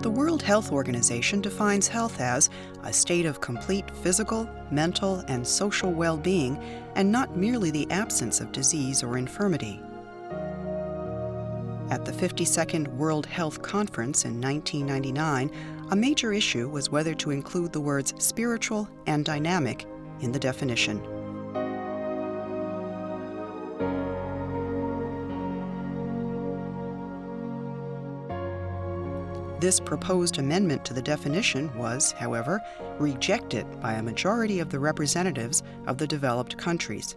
The World Health Organization defines health as a state of complete physical, mental, and social well-being, and not merely the absence of disease or infirmity. At the 52nd World Health Conference in 1999, a major issue was whether to include the words spiritual and dynamic in the definition. This proposed amendment to the definition was, however, rejected by a majority of the representatives of the developed countries.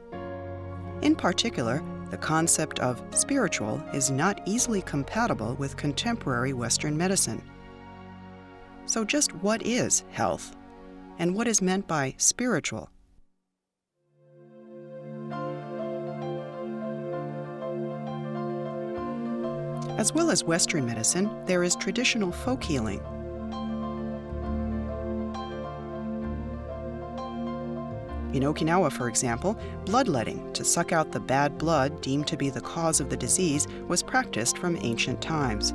In particular, the concept of spiritual is not easily compatible with contemporary Western medicine. So just what is health? And what is meant by spiritual? As well as Western medicine, there is traditional folk healing. In Okinawa, for example, bloodletting, to suck out the bad blood deemed to be the cause of the disease, was practiced from ancient times.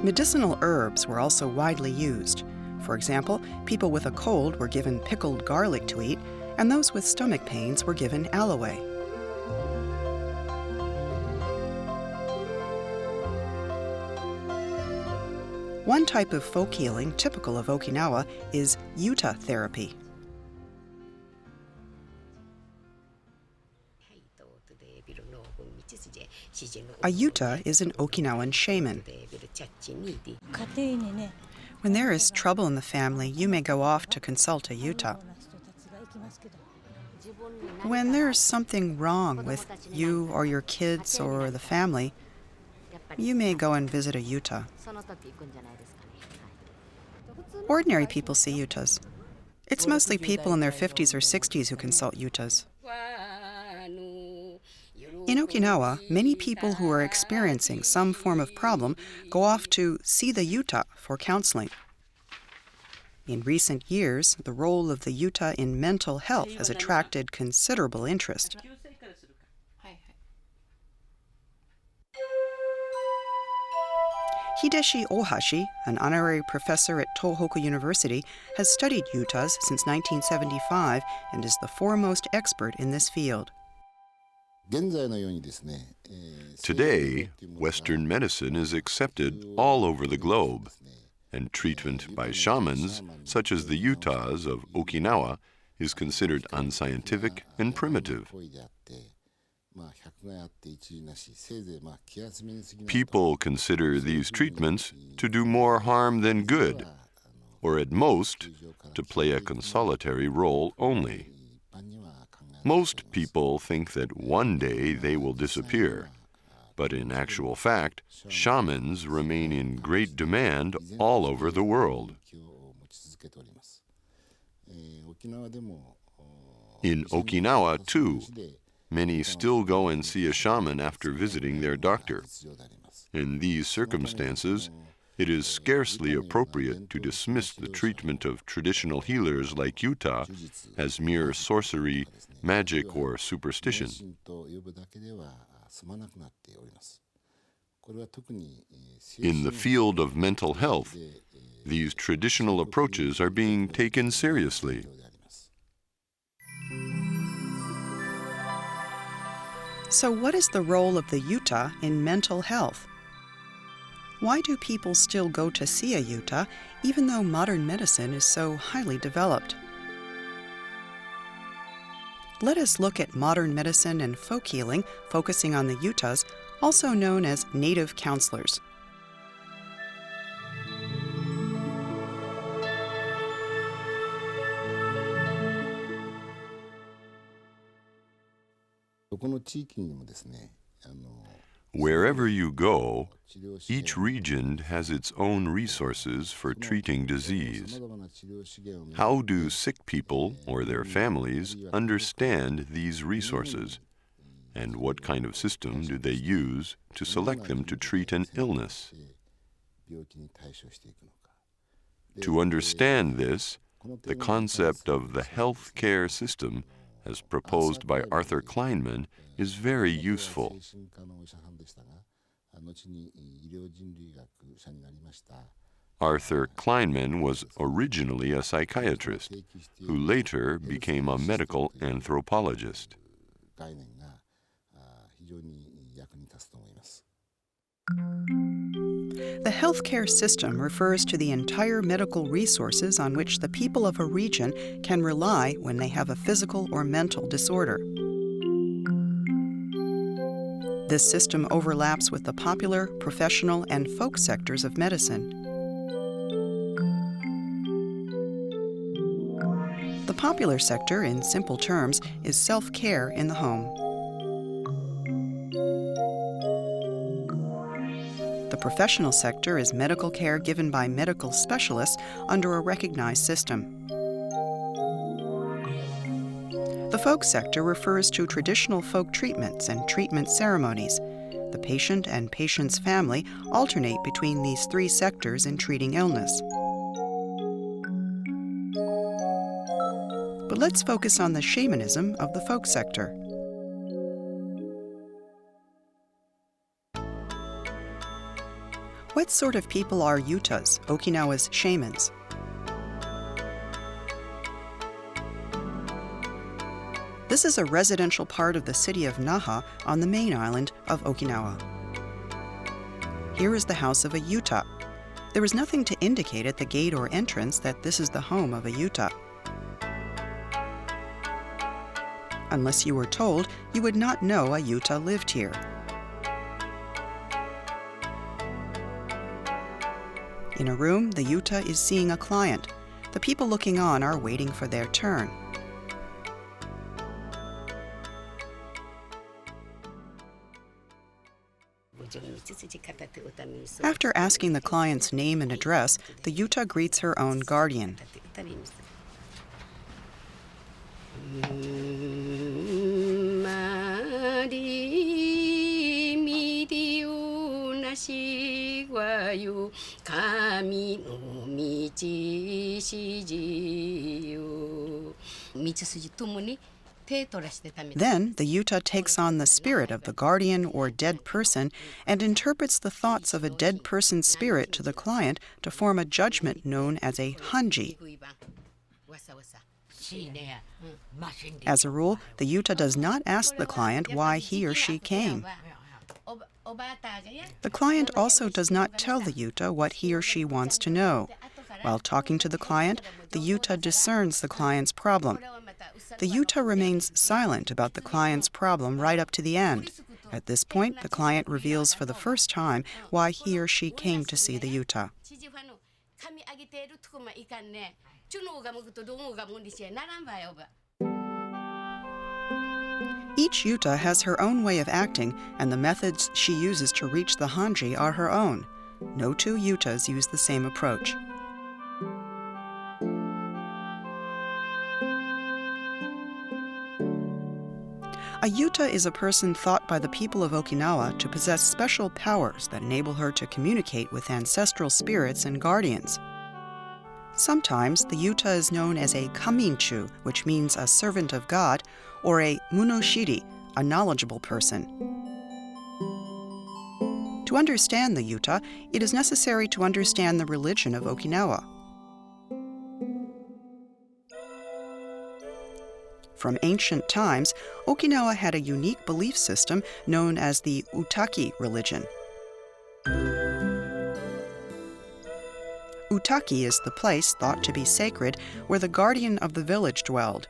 Medicinal herbs were also widely used. For example, people with a cold were given pickled garlic to eat, and those with stomach pains were given aloe. One type of folk healing typical of Okinawa is Yuta therapy. A Yuta is an Okinawan shaman. When there is trouble in the family, you may go off to consult a Yuta. When there's something wrong with you or your kids or the family, you may go and visit a Yuta. Ordinary people see Yutas. It's mostly people in their 50s or 60s who consult Yutas. In Okinawa, many people who are experiencing some form of problem go off to see the Yuta for counseling. In recent years, the role of the Yuta in mental health has attracted considerable interest. Hideshi Ohashi, an honorary professor at Tohoku University, has studied Yutas since 1975 and is the foremost expert in this field. Today, Western medicine is accepted all over the globe, and treatment by shamans, such as the Yutas of Okinawa, is considered unscientific and primitive. People consider these treatments to do more harm than good, or at most, to play a consolatory role only. Most people think that one day they will disappear, but in actual fact, shamans remain in great demand all over the world. In Okinawa, too, many still go and see a shaman after visiting their doctor. In these circumstances, it is scarcely appropriate to dismiss the treatment of traditional healers like Yuta as mere sorcery, magic, or superstition. In the field of mental health, these traditional approaches are being taken seriously. So what is the role of the Yuta in mental health? Why do people still go to see a Yuta, even though modern medicine is so highly developed? Let us look at modern medicine and folk healing, focusing on the Yutas, also known as native counselors. Wherever you go, each region has its own resources for treating disease. How do sick people or their families understand these resources? And what kind of system do they use to select them to treat an illness? To understand this, the concept of the health care system, as proposed by Arthur Kleinman, is very useful. Arthur Kleinman was originally a psychiatrist, who later became a medical anthropologist. The healthcare system refers to the entire medical resources on which the people of a region can rely when they have a physical or mental disorder. This system overlaps with the popular, professional, and folk sectors of medicine. The popular sector, in simple terms, is self-care in the home. The professional sector is medical care given by medical specialists under a recognized system. The folk sector refers to traditional folk treatments and treatment ceremonies. The patient and patient's family alternate between these three sectors in treating illness. But let's focus on the shamanism of the folk sector. What sort of people are Yutas, Okinawa's shamans? This is a residential part of the city of Naha on the main island of Okinawa. Here is the house of a Yuta. There is nothing to indicate at the gate or entrance that this is the home of a Yuta. Unless you were told, you would not know a Yuta lived here. In a room, the Yuta is seeing a client. The people looking on are waiting for their turn. After asking the client's name and address, the Yuta greets her own guardian. Then, the Yuta takes on the spirit of the guardian or dead person and interprets the thoughts of a dead person's spirit to the client to form a judgment known as a hanji. As a rule, the Yuta does not ask the client why he or she came. The client also does not tell the Yuta what he or she wants to know. While talking to the client, the Yuta discerns the client's problem. The Yuta remains silent about the client's problem right up to the end. At this point, the client reveals for the first time why he or she came to see the Yuta. Each Yuta has her own way of acting, and the methods she uses to reach the hanji are her own. No two Yutas use the same approach. A Yuta is a person thought by the people of Okinawa to possess special powers that enable her to communicate with ancestral spirits and guardians. Sometimes the Yuta is known as a kaminchu, which means a servant of God, or a munoshiri, a knowledgeable person. To understand the Yuta, it is necessary to understand the religion of Okinawa. From ancient times, Okinawa had a unique belief system known as the Utaki religion. Utaki is the place thought to be sacred where the guardian of the village dwelled.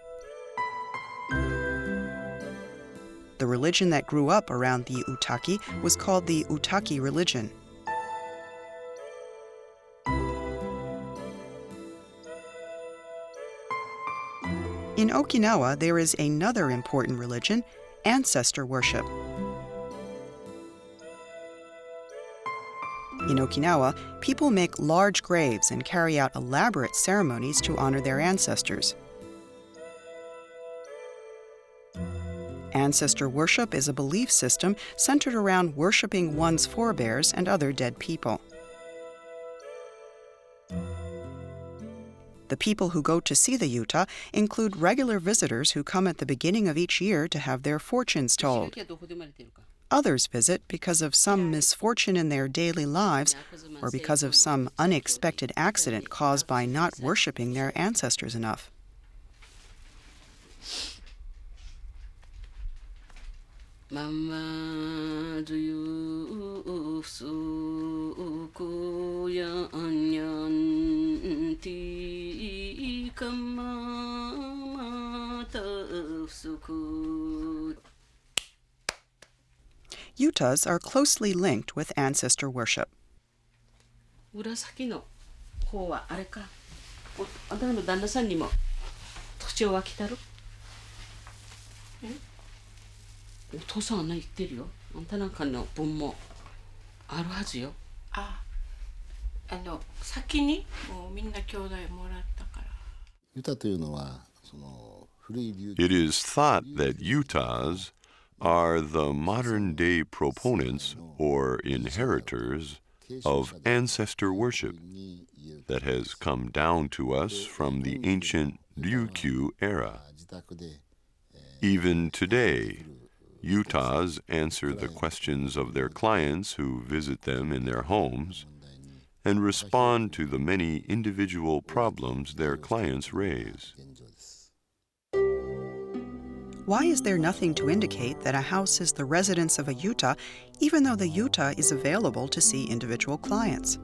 The religion that grew up around the Utaki was called the Utaki religion. In Okinawa, there is another important religion, ancestor worship. In Okinawa, people make large graves and carry out elaborate ceremonies to honor their ancestors. Ancestor worship is a belief system centered around worshiping one's forebears and other dead people. The people who go to see the Yuta include regular visitors who come at the beginning of each year to have their fortunes told. others visit because of some misfortune in their daily lives or because of some unexpected accident caused by not worshiping their ancestors enough. Yutas are closely linked with ancestor worship. 紫の方はあれか。あんたの旦那さんにも土地を分けたる。お父さんは言ってるよ。あんたなんかの分もあるはずよ。先にもうみんな兄弟もらったから。ユタというのはその古い流。It is thought that Yutas are the modern-day proponents or inheritors of ancestor worship that has come down to us from the ancient Ryukyu era. Even today, Yutas answer the questions of their clients who visit them in their homes and respond to the many individual problems their clients raise. Why is there nothing to indicate that a house is the residence of a Yuta, even though the Yuta is available to see individual clients?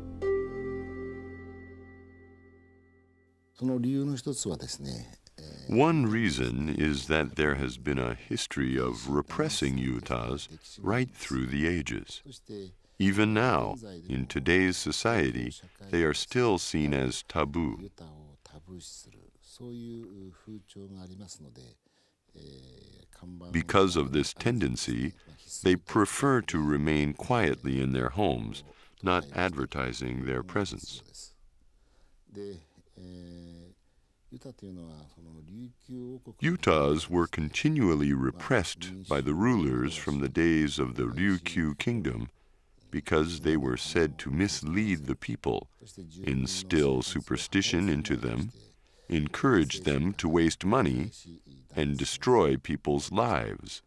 その理由の一つはですね。One reason is that there has been a history of repressing Yutas right through the ages. Even now, in today's society, they are still seen as taboo. Because of this tendency, they prefer to remain quietly in their homes, not advertising their presence. Yutas were continually repressed by the rulers from the days of the Ryukyu kingdom because they were said to mislead the people, instill superstition into them, encourage them to waste money, and destroy people's lives.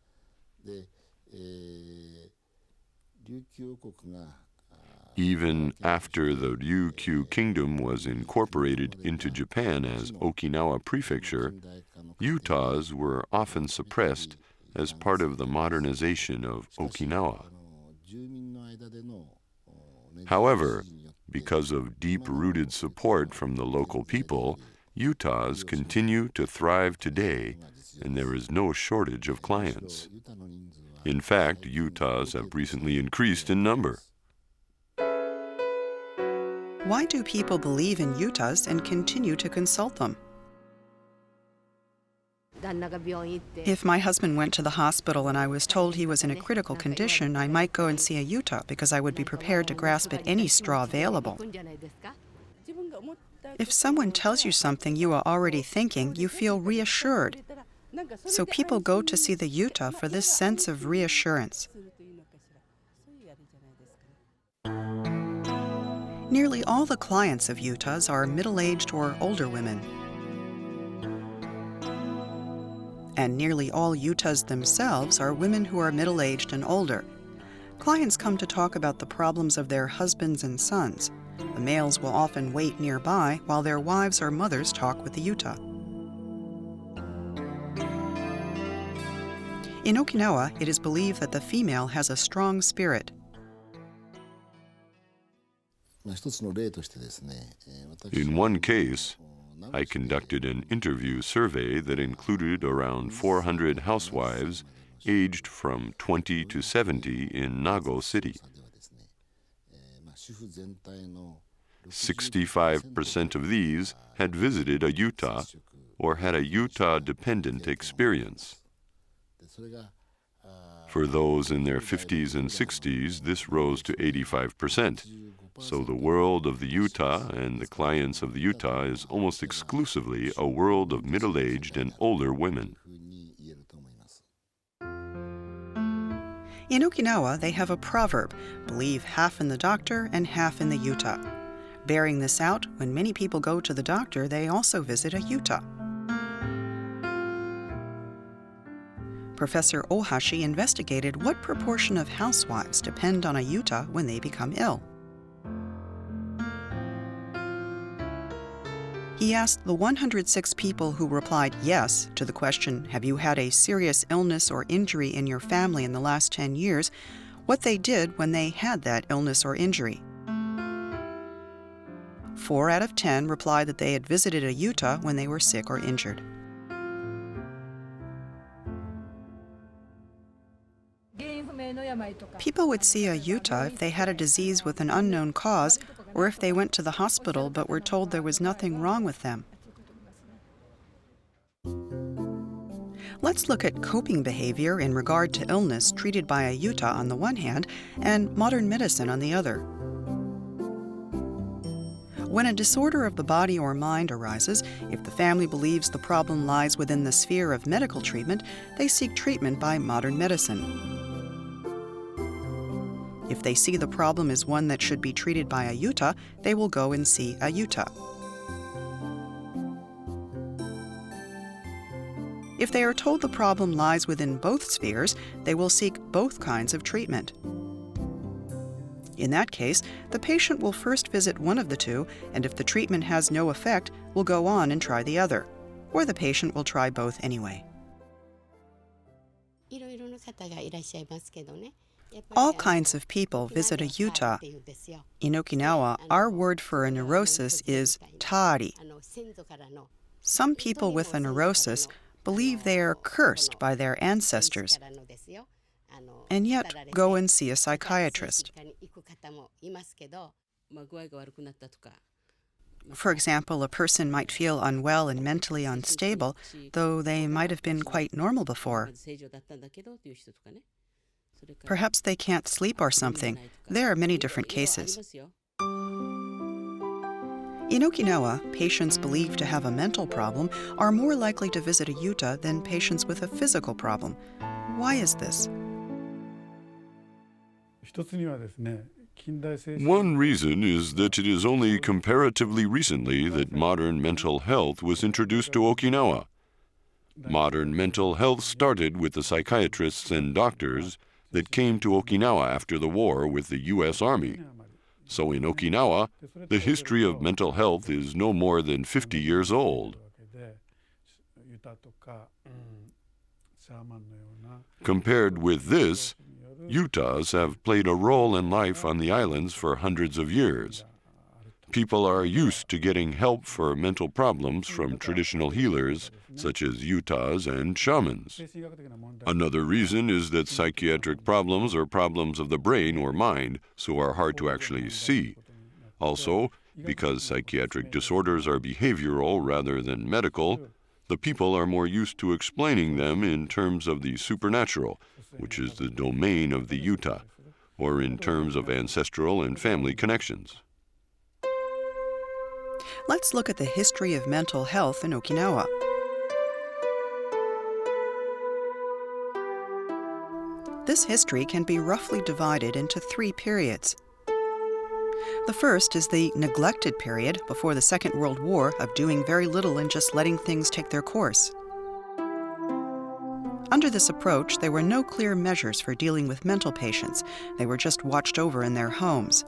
Even after the Ryukyu kingdom was incorporated into Japan as Okinawa Prefecture, Yutas were often suppressed as part of the modernization of Okinawa. However, because of deep-rooted support from the local people, Yutas continue to thrive today, and there is no shortage of clients. In fact, Yutas have recently increased in number. Why do people believe in Yutas and continue to consult them? If my husband went to the hospital and I was told he was in a critical condition, I might go and see a Yuta because I would be prepared to grasp at any straw available. If someone tells you something you are already thinking, you feel reassured. So people go to see the Yuta for this sense of reassurance. Nearly all the clients of Yutas are middle-aged or older women. And nearly all Yutas themselves are women who are middle-aged and older. Clients come to talk about the problems of their husbands and sons. The males will often wait nearby while their wives or mothers talk with the Yuta. In Okinawa, it is believed that the female has a strong spirit. In one case, I conducted an interview survey that included around 400 housewives aged from 20 to 70 in Nago City. 65% of these had visited a Yuta or had a Yuta-dependent experience. For those in their 50s and 60s, this rose to 85%. So the world of the Yuta and the clients of the Yuta is almost exclusively a world of middle-aged and older women. In Okinawa, they have a proverb, believe half in the doctor and half in the Yuta. Bearing this out, when many people go to the doctor, they also visit a Yuta. Professor Ohashi investigated what proportion of housewives depend on a yuta when they become ill. He asked the 106 people who replied yes to the question, "Have you had a serious illness or injury in your family in the last 10 years?" what they did when they had that illness or injury. 4 out of 10 replied that they had visited a yuta when they were sick or injured. People would see a yuta if they had a disease with an unknown cause, or if they went to the hospital but were told there was nothing wrong with them. Let's look at coping behavior in regard to illness treated by a yuta on the one hand and modern medicine on the other. When a disorder of the body or mind arises, if the family believes the problem lies within the sphere of medical treatment, they seek treatment by modern medicine. If they see the problem is one that should be treated by a yuta, they will go and see a yuta. If they are told the problem lies within both spheres, they will seek both kinds of treatment. In that case, the patient will first visit one of the two, and if the treatment has no effect, will go on and try the other. Or the patient will try both anyway. All kinds of people visit a yuta. In Okinawa, our word for a neurosis is tari. Some people with a neurosis believe they are cursed by their ancestors, and yet go and see a psychiatrist. For example, a person might feel unwell and mentally unstable, though they might have been quite normal before. Perhaps they can't sleep or something. There are many different cases. In Okinawa, patients believed to have a mental problem are more likely to visit a yuta than patients with a physical problem. Why is this? One reason is that it is only comparatively recently that modern mental health was introduced to Okinawa. Modern mental health started with the psychiatrists and doctors that came to Okinawa after the war with the U.S. Army. So in Okinawa, the history of mental health is no more than 50 years old. Compared with this, yutas have played a role in life on the islands for hundreds of years. People are used to getting help for mental problems from traditional healers, such as yutas and shamans. Another reason is that psychiatric problems are problems of the brain or mind, so are hard to actually see. Also, because psychiatric disorders are behavioral rather than medical, the people are more used to explaining them in terms of the supernatural, which is the domain of the yuta, or in terms of ancestral and family connections. Let's look at the history of mental health in Okinawa. This history can be roughly divided into 3 periods. The first is the neglected period before the Second World War of doing very little and just letting things take their course. Under this approach, there were no clear measures for dealing with mental patients. They were just watched over in their homes.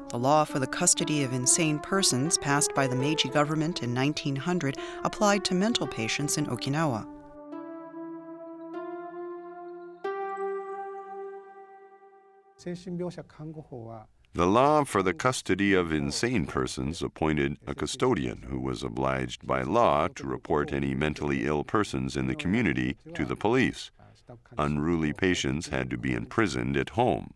The law for the custody of insane persons, passed by the Meiji government in 1900, applied to mental patients in Okinawa. The law for the custody of insane persons appointed a custodian who was obliged by law to report any mentally ill persons in the community to the police. Unruly patients had to be imprisoned at home.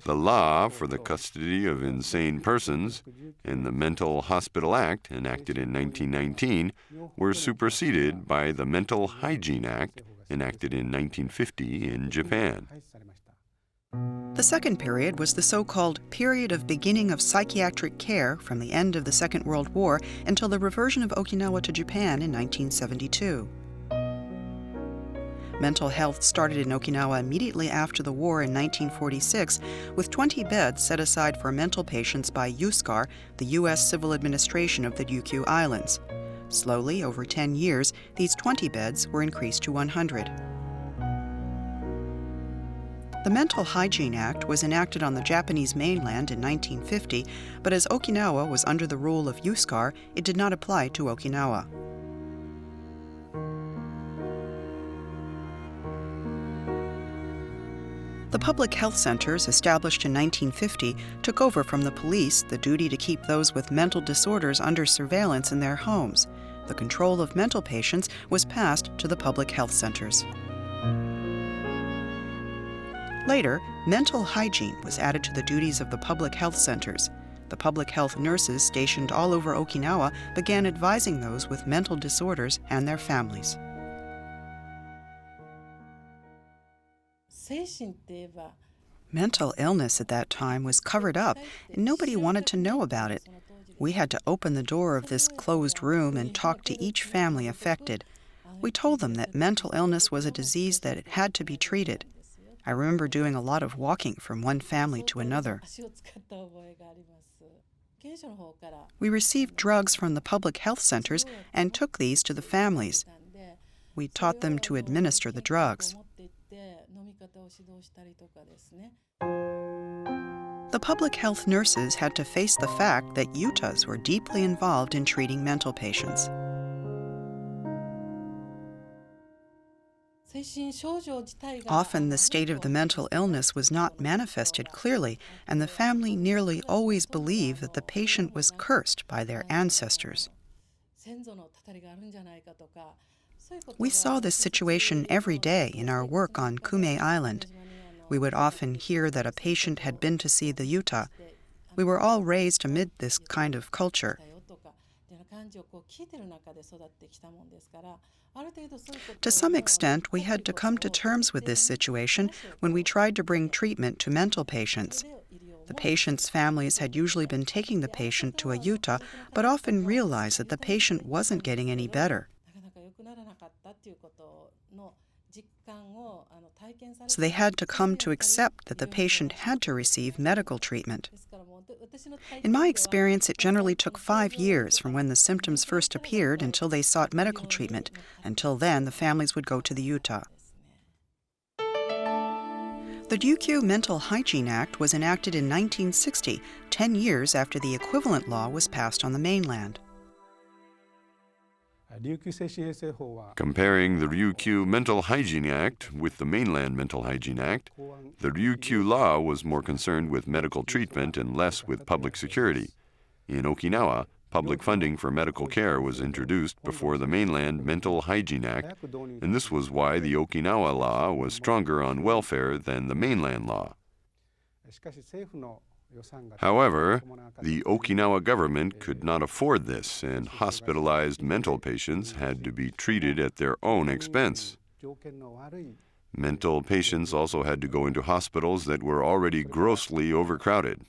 The law for the custody of insane persons and the Mental Hospital Act, enacted in 1919, were superseded by the Mental Hygiene Act, enacted in 1950 in Japan. The second period was the so-called period of beginning of psychiatric care from the end of the Second World War until the reversion of Okinawa to Japan in 1972. Mental health started in Okinawa immediately after the war in 1946, with 20 beds set aside for mental patients by USCAR, the U.S. Civil Administration of the Ryukyu Islands. Slowly, over 10 years, these 20 beds were increased to 100. The Mental Hygiene Act was enacted on the Japanese mainland in 1950, but as Okinawa was under the rule of USCAR, it did not apply to Okinawa. The public health centers, established in 1950, took over from the police the duty to keep those with mental disorders under surveillance in their homes. The control of mental patients was passed to the public health centers. Later, mental hygiene was added to the duties of the public health centers. The public health nurses stationed all over Okinawa began advising those with mental disorders and their families. Mental illness at that time was covered up, and nobody wanted to know about it. We had to open the door of this closed room and talk to each family affected. We told them that mental illness was a disease that had to be treated. I remember doing a lot of walking from one family to another. We received drugs from the public health centers and took these to the families. We taught them to administer the drugs. The public health nurses had to face the fact that Yutas were deeply involved in treating mental patients. Often the state of the mental illness was not manifested clearly, and the family nearly always believed that the patient was cursed by their ancestors. We saw this situation every day in our work on Kume Island. We would often hear that a patient had been to see the Yuta. We were all raised amid this kind of culture. To some extent, we had to come to terms with this situation when we tried to bring treatment to mental patients. The patient's families had usually been taking the patient to a Yuta, but often realized that the patient wasn't getting any better. So they had to come to accept that the patient had to receive medical treatment. In my experience, it generally took 5 years from when the symptoms first appeared until they sought medical treatment. Until then, the families would go to the Yuta. The Ryukyu Mental Hygiene Act was enacted in 1960, 10 years after the equivalent law was passed on the mainland. Comparing the Ryukyu Mental Hygiene Act with the mainland Mental Hygiene Act, the Ryukyu law was more concerned with medical treatment and less with public security. In Okinawa, public funding for medical care was introduced before the mainland Mental Hygiene Act, and this was why the Okinawa law was stronger on welfare than the mainland law. However, the Okinawa government could not afford this, and hospitalized mental patients had to be treated at their own expense. Mental patients also had to go into hospitals that were already grossly overcrowded.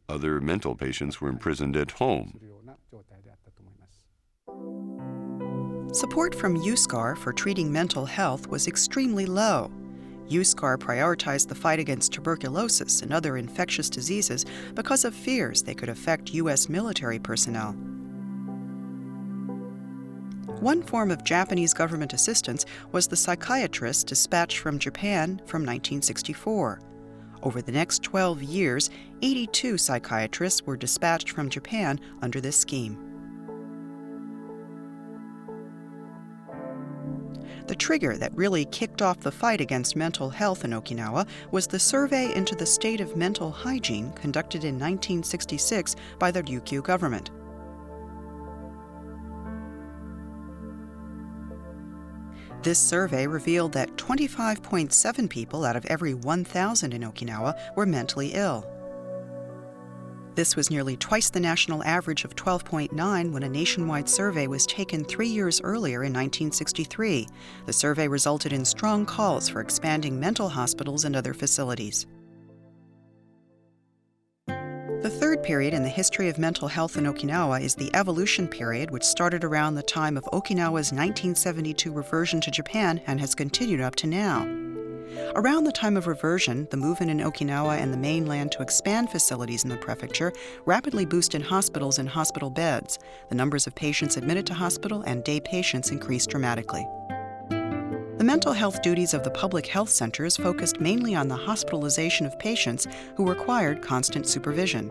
Other mental patients were imprisoned at home. Support from USCAR for treating mental health was extremely low. USCAR prioritized the fight against tuberculosis and other infectious diseases because of fears they could affect U.S. military personnel. One form of Japanese government assistance was the psychiatrists dispatched from Japan from 1964. Over the next 12 years, 82 psychiatrists were dispatched from Japan under this scheme. The trigger that really kicked off the fight against mental health in Okinawa was the survey into the state of mental hygiene conducted in 1966 by the Ryukyu government. This survey revealed that 25.7 people out of every 1,000 in Okinawa were mentally ill. This was nearly twice the national average of 12.9 when a nationwide survey was taken 3 years earlier in 1963. The survey resulted in strong calls for expanding mental hospitals and other facilities. The third period in the history of mental health in Okinawa is the evolution period, which started around the time of Okinawa's 1972 reversion to Japan and has continued up to now. Around the time of reversion, the movement in Okinawa and the mainland to expand facilities in the prefecture rapidly boosted hospitals and hospital beds. The numbers of patients admitted to hospital and day patients increased dramatically. The mental health duties of the public health centers focused mainly on the hospitalization of patients who required constant supervision.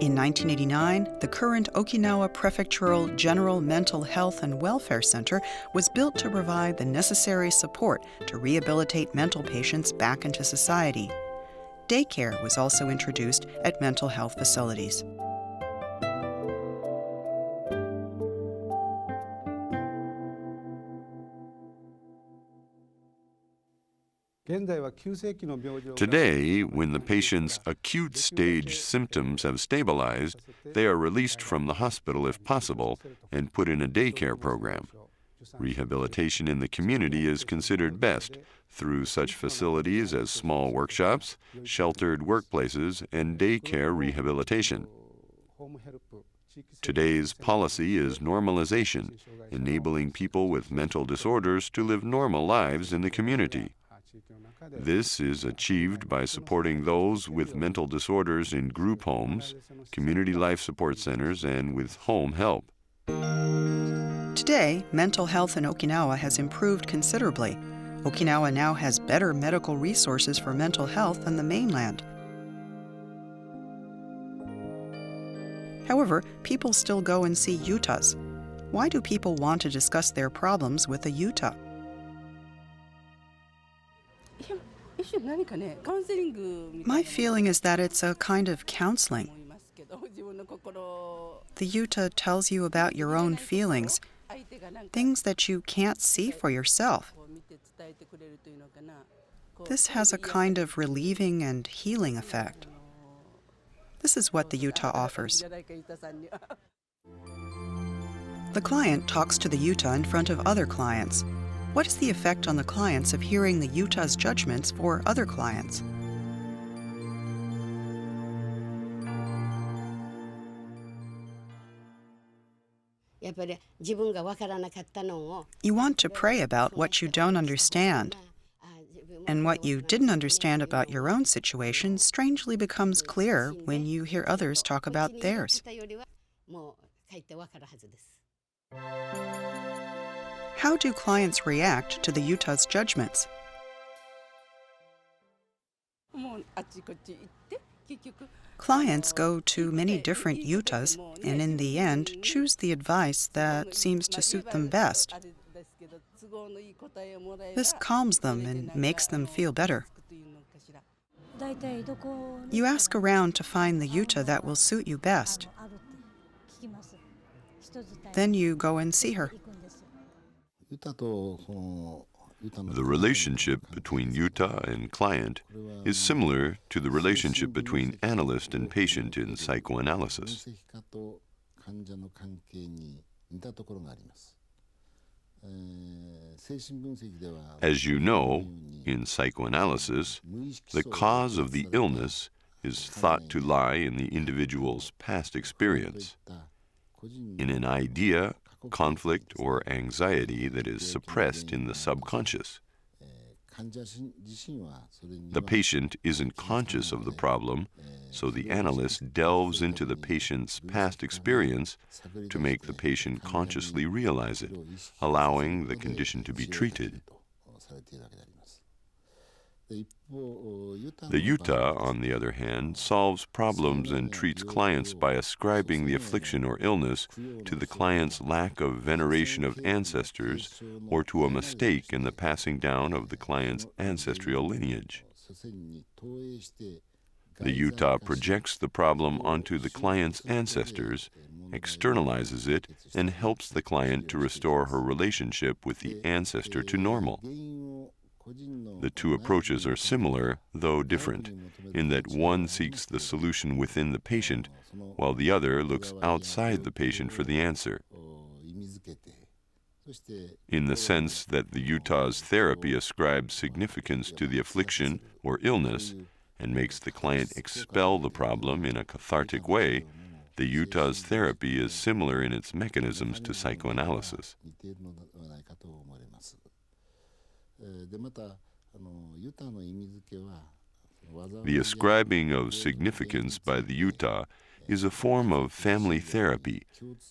In 1989, the current Okinawa Prefectural General Mental Health and Welfare Center was built to provide the necessary support to rehabilitate mental patients back into society. Daycare was also introduced at mental health facilities. Today, when the patient's acute stage symptoms have stabilized, they are released from the hospital if possible and put in a daycare program. Rehabilitation in the community is considered best through such facilities as small workshops, sheltered workplaces, and daycare rehabilitation. Today's policy is normalization, enabling people with mental disorders to live normal lives in the community. This is achieved by supporting those with mental disorders in group homes, community life support centers, and with home help. Today, mental health in Okinawa has improved considerably. Okinawa now has better medical resources for mental health than the mainland. However, people still go and see yutas. Why do people want to discuss their problems with a yuta? My feeling is that it's a kind of counseling. The yuta tells you about your own feelings, things that you can't see for yourself. This has a kind of relieving and healing effect. This is what the yuta offers. The client talks to the yuta in front of other clients. What is the effect on the clients of hearing the yuta's judgments for other clients? You want to pray about what you don't understand. And what you didn't understand about your own situation strangely becomes clear when you hear others talk about theirs. How do clients react to the yuta's judgments? Clients go to many different yutas and in the end choose the advice that seems to suit them best. This calms them and makes them feel better. You ask around to find the yuta that will suit you best. Then you go and see her. The relationship between yuta and client is similar to the relationship between analyst and patient in psychoanalysis. As you know, in psychoanalysis, the cause of the illness is thought to lie in the individual's past experience, in an idea, conflict, or anxiety that is suppressed in the subconscious. The patient isn't conscious of the problem, so the analyst delves into the patient's past experience to make the patient consciously realize it, allowing the condition to be treated. The yuta, on the other hand, solves problems and treats clients by ascribing the affliction or illness to the client's lack of veneration of ancestors or to a mistake in the passing down of the client's ancestral lineage. The yuta projects the problem onto the client's ancestors, externalizes it, and helps the client to restore her relationship with the ancestor to normal. The two approaches are similar, though different, in that one seeks the solution within the patient, while the other looks outside the patient for the answer. In the sense that the yuta's therapy ascribes significance to the affliction or illness and makes the client expel the problem in a cathartic way, the yuta's therapy is similar in its mechanisms to psychoanalysis. The ascribing of significance by the Yuta is a form of family therapy,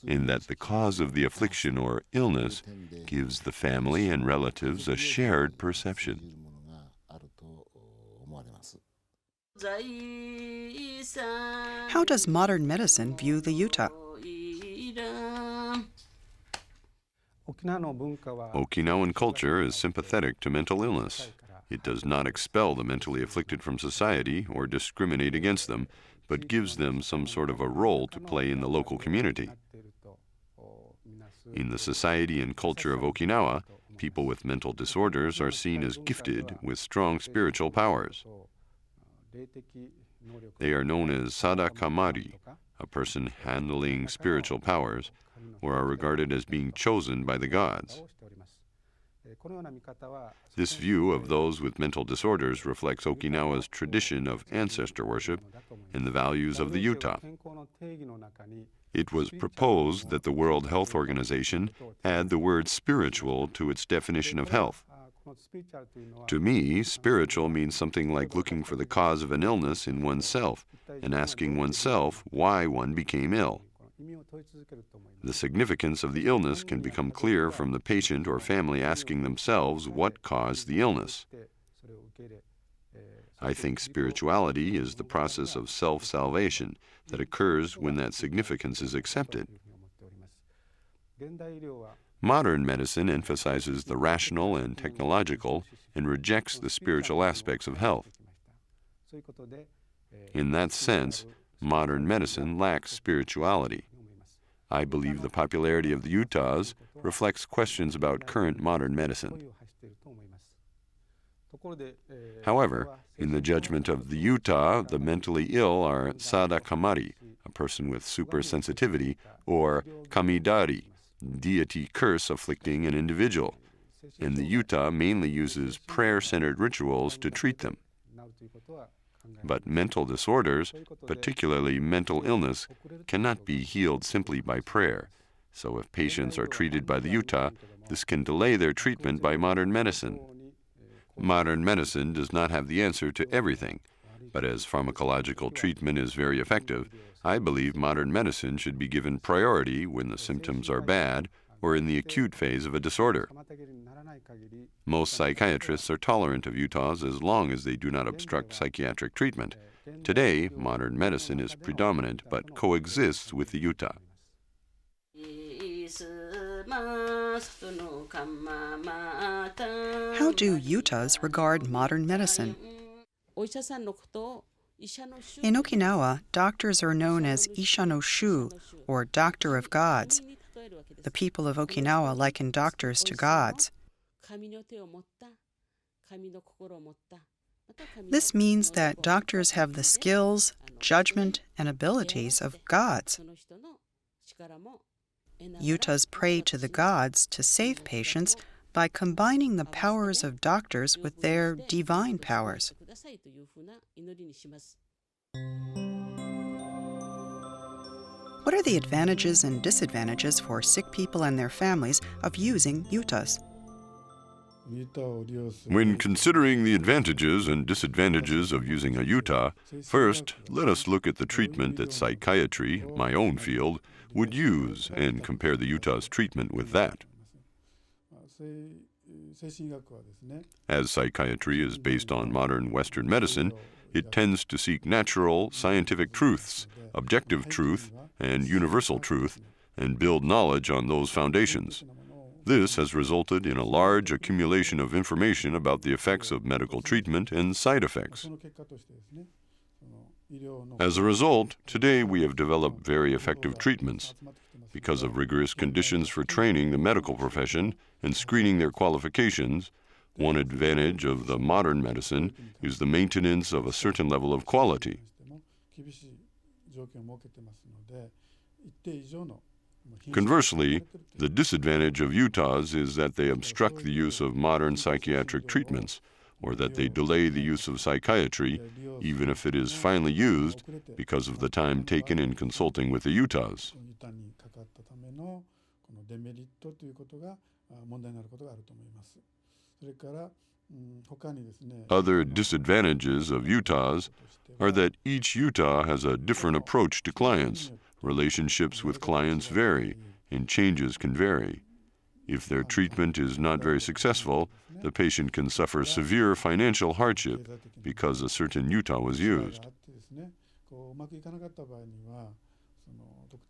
in that the cause of the affliction or illness gives the family and relatives a shared perception. How does modern medicine view the Yuta? Okinawan culture is sympathetic to mental illness. It does not expel the mentally afflicted from society or discriminate against them, but gives them some sort of a role to play in the local community. In the society and culture of Okinawa, people with mental disorders are seen as gifted with strong spiritual powers. They are known as sadakamari, a person handling spiritual powers, or are regarded as being chosen by the gods. This view of those with mental disorders reflects Okinawa's tradition of ancestor worship and the values of the Yuta. It was proposed that the World Health Organization add the word spiritual to its definition of health. To me, spiritual means something like looking for the cause of an illness in oneself and asking oneself why one became ill. The significance of the illness can become clear from the patient or family asking themselves what caused the illness. I think spirituality is the process of self-salvation that occurs when that significance is accepted. Modern medicine emphasizes the rational and technological and rejects the spiritual aspects of health. In that sense, modern medicine lacks spirituality. I believe the popularity of the Yutas reflects questions about current modern medicine. However, in the judgment of the Yuta, the mentally ill are sadakamari, a person with supersensitivity, or kamidari, deity curse afflicting an individual, and the Yuta mainly uses prayer-centered rituals to treat them. But mental disorders, particularly mental illness, cannot be healed simply by prayer. So if patients are treated by the Yuta, this can delay their treatment by modern medicine. Modern medicine does not have the answer to everything, but as pharmacological treatment is very effective, I believe modern medicine should be given priority when the symptoms are bad or in the acute phase of a disorder. Most psychiatrists are tolerant of Yutas as long as they do not obstruct psychiatric treatment. Today, modern medicine is predominant but coexists with the Yuta. How do Yutas regard modern medicine? In Okinawa, doctors are known as Isha no Shu, or Doctor of Gods. The people of Okinawa liken doctors to gods. This means that doctors have the skills, judgment, and abilities of gods. Yutas pray to the gods to save patients by combining the powers of doctors with their divine powers. What are the advantages and disadvantages for sick people and their families of using Yutas? When considering the advantages and disadvantages of using a Yuta, first, let us look at the treatment that psychiatry, my own field, would use and compare the Yuta's treatment with that. As psychiatry is based on modern Western medicine, it tends to seek natural, scientific truths, objective truth, and universal truth, and build knowledge on those foundations. This has resulted in a large accumulation of information about the effects of medical treatment and side effects. As a result, today we have developed very effective treatments. Because of rigorous conditions for training the medical profession and screening their qualifications, one advantage of the modern medicine is the maintenance of a certain level of quality. Conversely, the disadvantage of Yutas is that they obstruct the use of modern psychiatric treatments, or that they delay the use of psychiatry, even if it is finally used, because of the time taken in consulting with the Yutas. Other disadvantages of Utahs are that each Utah has a different approach to clients. Relationships with clients vary, and changes can vary. If their treatment is not very successful, the patient can suffer severe financial hardship because a certain Utah was used.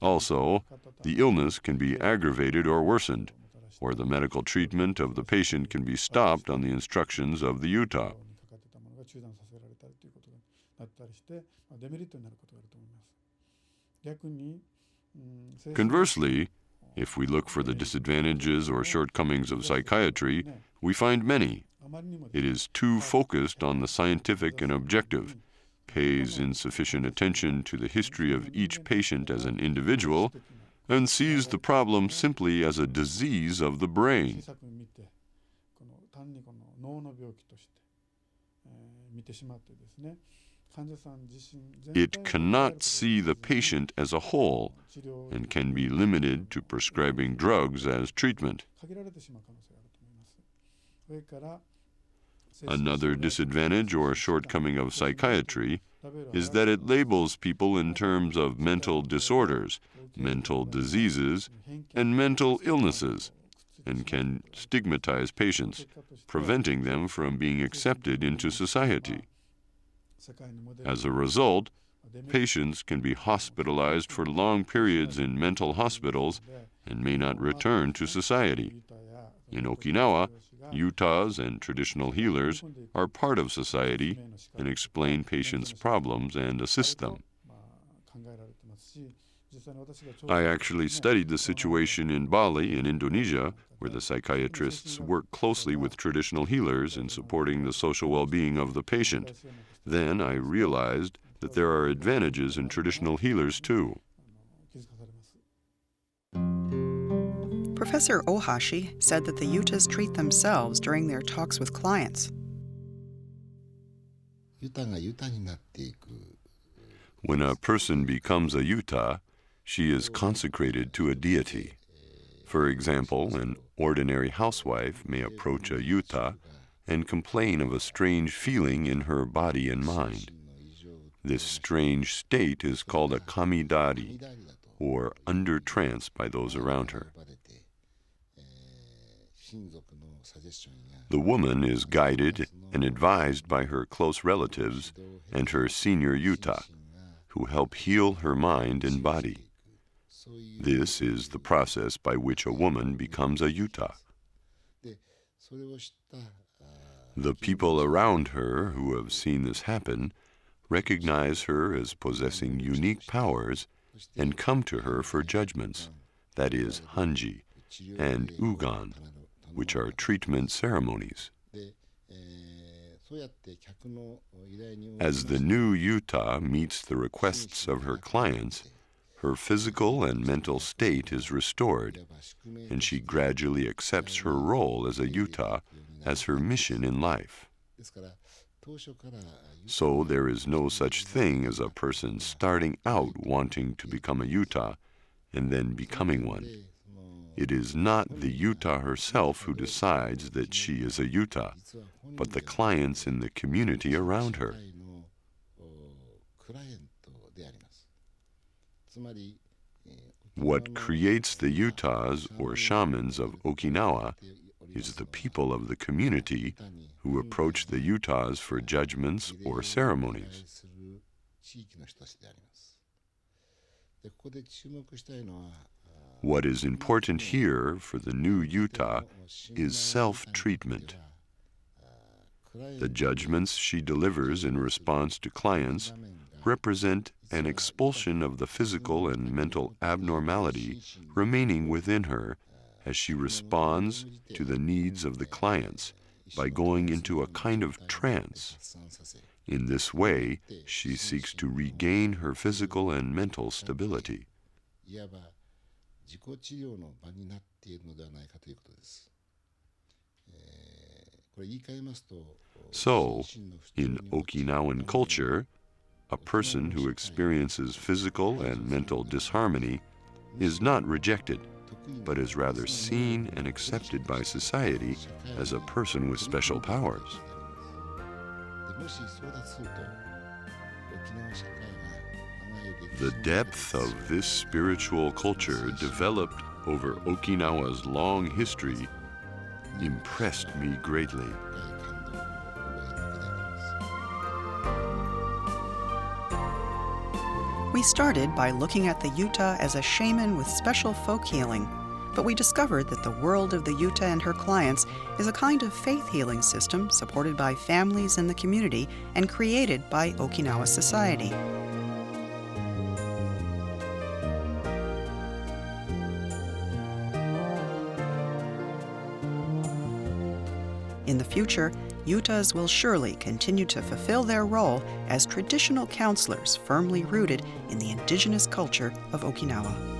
Also, the illness can be aggravated or worsened, or the medical treatment of the patient can be stopped on the instructions of the Utah. Conversely, if we look for the disadvantages or shortcomings of psychiatry, we find many. It is too focused on the scientific and objective, pays insufficient attention to the history of each patient as an individual, and sees the problem simply as a disease of the brain. It cannot see the patient as a whole and can be limited to prescribing drugs as treatment. Another disadvantage or shortcoming of psychiatry is that it labels people in terms of mental disorders, mental diseases, and mental illnesses, and can stigmatize patients, preventing them from being accepted into society. As a result, patients can be hospitalized for long periods in mental hospitals and may not return to society. In Okinawa, Utahs and traditional healers are part of society and explain patients' problems and assist them. I actually studied the situation in Bali in Indonesia, where the psychiatrists work closely with traditional healers in supporting the social well-being of the patient. Then I realized that there are advantages in traditional healers too. Professor Ohashi said that the Utahs treat themselves during their talks with clients. When a person becomes a Utah, she is consecrated to a deity. For example, an ordinary housewife may approach a Utah and complain of a strange feeling in her body and mind. This strange state is called a kamidari, or under trance by those around her. The woman is guided and advised by her close relatives and her senior Utah, who help heal her mind and body. This is the process by which a woman becomes a Utah. The people around her who have seen this happen recognize her as possessing unique powers and come to her for judgments, that is, hanji, and ugan, which are treatment ceremonies. As the new Utah meets the requests of her clients, her physical and mental state is restored, and she gradually accepts her role as a Utah as her mission in life. So there is no such thing as a person starting out wanting to become a Utah and then becoming one. It is not the Utah herself who decides that she is a Utah, but the clients in the community around her. What creates the Utahs or shamans of Okinawa is the people of the community who approach the Utahs for judgments or ceremonies. What is important here for the new Utah is self-treatment. The judgments she delivers in response to clients represent an expulsion of the physical and mental abnormality remaining within her as she responds to the needs of the clients by going into a kind of trance. In this way, she seeks to regain her physical and mental stability. So, in Okinawan culture, a person who experiences physical and mental disharmony is not rejected, but is rather seen and accepted by society as a person with special powers. The depth of this spiritual culture developed over Okinawa's long history impressed me greatly. We started by looking at the Yuta as a shaman with special folk healing, but we discovered that the world of the Yuta and her clients is a kind of faith healing system supported by families in the community and created by Okinawa society. In the future, Yutas will surely continue to fulfill their role as traditional counselors firmly rooted in the indigenous culture of Okinawa.